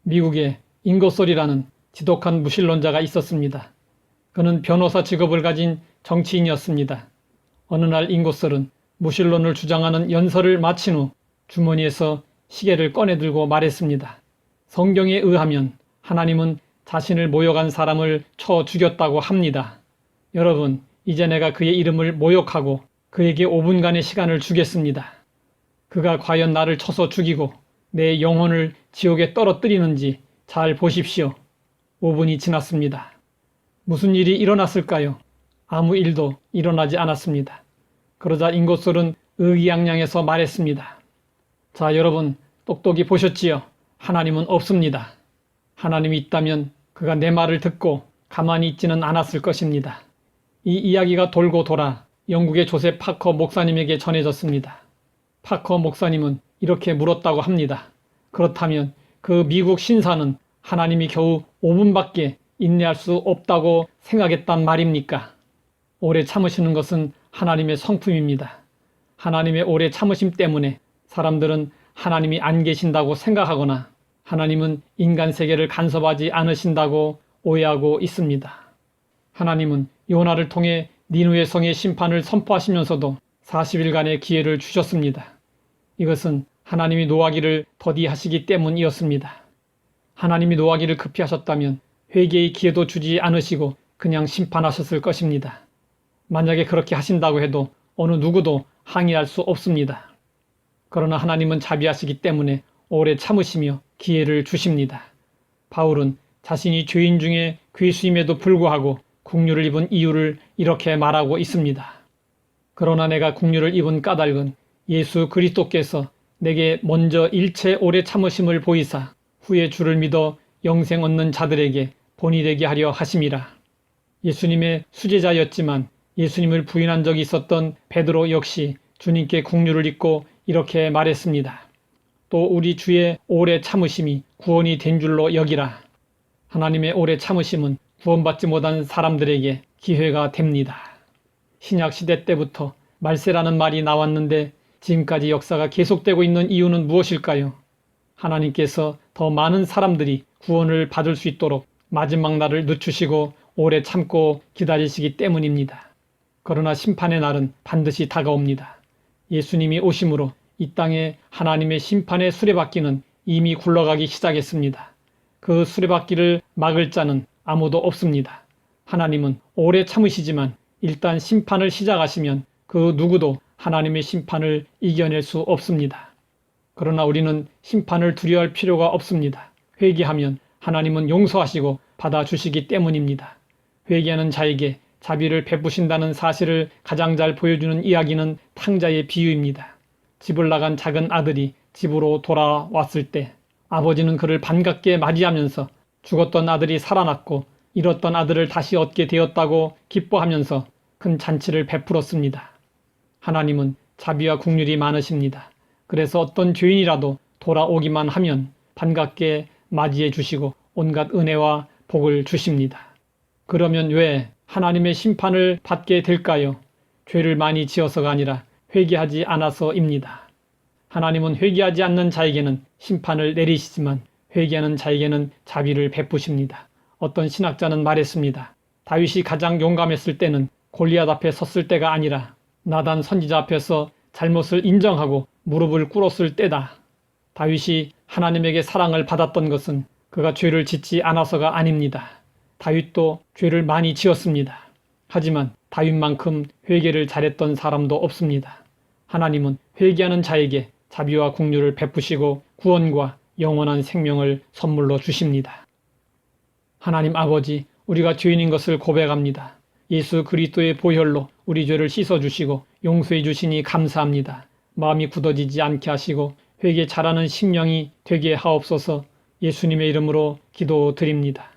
미국에 인거솔이라는 지독한 무신론자가 있었습니다. 그는 변호사 직업을 가진 정치인이었습니다. 어느 날 인거솔은 무신론을 주장하는 연설을 마친 후 주머니에서 시계를 꺼내들고 말했습니다. 성경에 의하면 하나님은 자신을 모욕한 사람을 쳐 죽였다고 합니다. 여러분, 이제 내가 그의 이름을 모욕하고 그에게 5분간의 시간을 주겠습니다. 그가 과연 나를 쳐서 죽이고 내 영혼을 지옥에 떨어뜨리는지 잘 보십시오. 5분이 지났습니다. 무슨 일이 일어났을까요? 아무 일도 일어나지 않았습니다. 그러자 인거솔은 의기양양해서 말했습니다. 자, 여러분, 똑똑히 보셨지요? 하나님은 없습니다. 하나님이 있다면 그가 내 말을 듣고 가만히 있지는 않았을 것입니다. 이 이야기가 돌고 돌아 영국의 조셉 파커 목사님에게 전해졌습니다. 파커 목사님은 이렇게 물었다고 합니다. 그렇다면 그 미국 신사는 하나님이 겨우 5분밖에 인내할 수 없다고 생각했단 말입니까? 오래 참으시는 것은 하나님의 성품입니다. 하나님의 오래 참으심 때문에 사람들은 하나님이 안 계신다고 생각하거나 하나님은 인간 세계를 간섭하지 않으신다고 오해하고 있습니다. 하나님은 요나를 통해 니느웨 성의 심판을 선포하시면서도 40일간의 기회를 주셨습니다. 이것은 하나님이 노하기를 더디하시기 때문이었습니다. 하나님이 노하기를 급히 하셨다면 회개의 기회도 주지 않으시고 그냥 심판하셨을 것입니다. 만약에 그렇게 하신다고 해도 어느 누구도 항의할 수 없습니다. 그러나 하나님은 자비하시기 때문에 오래 참으시며 기회를 주십니다. 바울은 자신이 죄인 중에 괴수임에도 불구하고 국류를 입은 이유를 이렇게 말하고 있습니다. 그러나 내가 국류를 입은 까닭은 예수 그리스도께서 내게 먼저 일체 오래 참으심을 보이사 후에 주를 믿어 영생 얻는 자들에게 본이 되게 하려 하심이라. 예수님의 수제자였지만 예수님을 부인한 적이 있었던 베드로 역시 주님께 국류를 입고 이렇게 말했습니다. 또 우리 주의 오래 참으심이 구원이 된 줄로 여기라. 하나님의 오래 참으심은 구원받지 못한 사람들에게 기회가 됩니다. 신약시대 때부터 말세라는 말이 나왔는데 지금까지 역사가 계속되고 있는 이유는 무엇일까요? 하나님께서 더 많은 사람들이 구원을 받을 수 있도록 마지막 날을 늦추시고 오래 참고 기다리시기 때문입니다. 그러나 심판의 날은 반드시 다가옵니다. 예수님이 오심으로 이 땅에 하나님의 심판의 수레바퀴는 이미 굴러가기 시작했습니다. 그 수레바퀴를 막을 자는 아무도 없습니다. 하나님은 오래 참으시지만 일단 심판을 시작하시면 그 누구도 하나님의 심판을 이겨낼 수 없습니다. 그러나 우리는 심판을 두려워할 필요가 없습니다. 회개하면 하나님은 용서하시고 받아주시기 때문입니다. 회개하는 자에게 자비를 베푸신다는 사실을 가장 잘 보여주는 이야기는 탕자의 비유입니다. 집을 나간 작은 아들이 집으로 돌아왔을 때 아버지는 그를 반갑게 맞이하면서 죽었던 아들이 살아났고 잃었던 아들을 다시 얻게 되었다고 기뻐하면서 큰 잔치를 베풀었습니다. 하나님은 자비와 국률이 많으십니다. 그래서 어떤 죄인이라도 돌아오기만 하면 반갑게 맞이해 주시고 온갖 은혜와 복을 주십니다. 그러면 왜 하나님의 심판을 받게 될까요? 죄를 많이 지어서가 아니라 회개하지 않아서입니다. 하나님은 회개하지 않는 자에게는 심판을 내리시지만 회개하는 자에게는 자비를 베푸십니다. 어떤 신학자는 말했습니다. 다윗이 가장 용감했을 때는 골리앗 앞에 섰을 때가 아니라 나단 선지자 앞에서 잘못을 인정하고 무릎을 꿇었을 때다. 다윗이 하나님에게 사랑을 받았던 것은 그가 죄를 짓지 않아서가 아닙니다. 다윗도 죄를 많이 지었습니다. 하지만 다윗만큼 회개를 잘했던 사람도 없습니다. 하나님은 회개하는 자에게 자비와 긍휼을 베푸시고 구원과 영원한 생명을 선물로 주십니다. 하나님 아버지, 우리가 죄인인 것을 고백합니다. 예수 그리스도의 보혈로 우리 죄를 씻어주시고 용서해 주시니 감사합니다. 마음이 굳어지지 않게 하시고 회개 잘하는 심령이 되게 하옵소서. 예수님의 이름으로 기도드립니다.